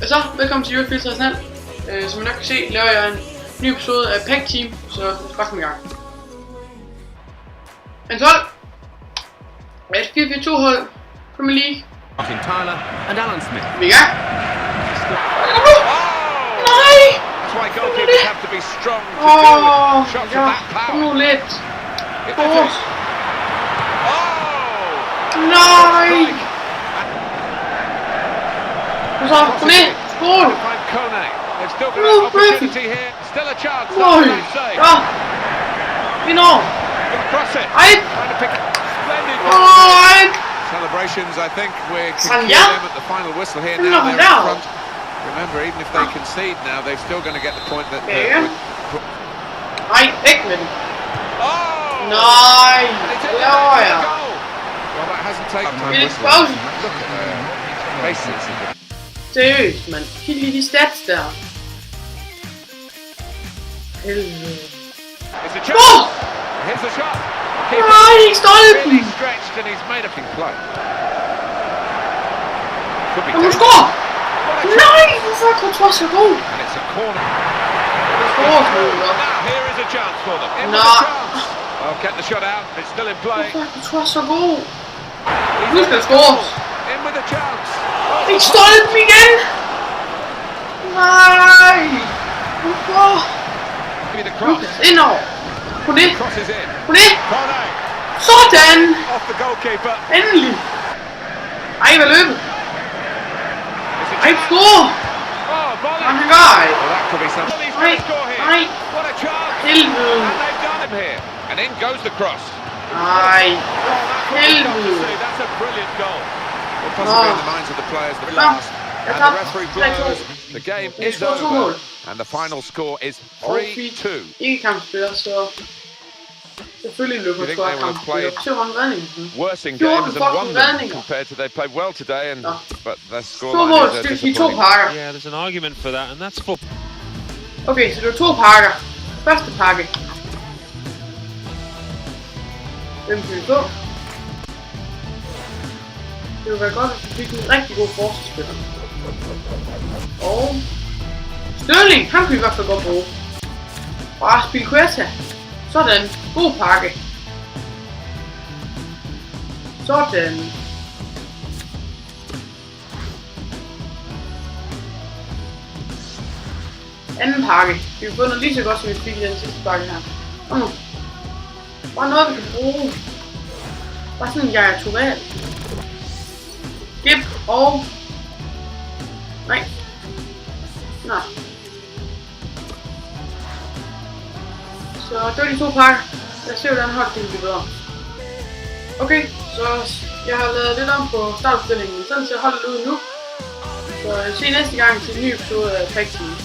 Og så, velkommen til Jørgen 64. Som I nok kan se, laver jeg en ny episode af Pack Team, så lad os bare komme i gang. En 12. Et 4-4-2 hold, Premier League. Martin Tyler and Alan Smith. Vi er i gang. Nej! That's why goalkeepers have to be strong to deal with shots of that power. Kom nu lidt. Oh! Nej! Og så, kom ned. Skål! They've still got an opportunity here. Still a chance. Nej! Ja! Vi når! Cross it. Ej! Trying to pick it. Splendid. Nej! Celebrations, I think we can Sådan, hear ja. them at the final whistle here Nå, now. They're ja. in front. Remember, even if they concede now, they're still going to get the point that. Ja. Nej, væk med den. Oh! Nej! Hvad laver jeg? Well, that hasn't taken time. Vi er lidt pause. Look at the faces. Seriøst, mand. Kig lige de stats der. Helvede. It's a chance. Oh! Here's the shot. Nej, ikke stolpen! Really stretched and he's made a big play. Could be Han må dangerous. score! What a Nej, hvorfor er Courtois så god? And it's a corner. Scoresmåler. Now here is a chance for them. In with Nå. a chance. Oh, get the shot out. It's still in play. Hvorfor er Courtois så god? He's Nu in skal the der scores. ball. In with a chance. Ikke stolpen igen! Nej! Hvorfor? Give me the cross. Lukas, indover. På det. Crosses in. På det. Corner. Sådan! Off the goalkeeper. Endelig! Ej, hvad løbet? It's a Ej, chance. score! Oh, volley. Han kan gøre ej. Well, that could be something. He's Nej, going to score here. nej. What a chance. Helvede. And they've done him here. And in goes the cross. Nej. Oh, that's what we've got to see. That's a brilliant goal. Well, possibly in the minds of the players that last. And the referee blows. The game is over. And the final score is 3-2. Ikke kampspiller, så selvfølgelig løber You think Courtois they would have kampspiller. played Se, hvor han redningen. worse in Fjorten games and fucking won them redninger. compared to they played well today, and Nå. but their To scoreline mål, is det vil sige 2 disappointing. pakker. Yeah, there's an argument for that, and that's for. Okay, så det var 2 pakker. Første pakke. Hvem kan vi få? Det ville være godt, hvis vi fik en rigtig god forsvarsspiller. Og Sterling, han kan vi i hvert fald godt bruge. Og Aspilicueta. Sådan. God pakke. Sådan. Anden pakke. Vi har fået noget lige så godt, som vi fik i den sidste pakke her. Kom nu. Bare noget, vi kan bruge. Bare sådan en Yaya Touré. Skip og... Nej. Nej. Så det var de 2 pakker. Lad os se, hvordan holdet det bliver bedre. Okay, så jeg har lavet lidt om på startopstillingen. Sådan ser holdet ud nu. Så se næste gang til en ny episode af Pack Team.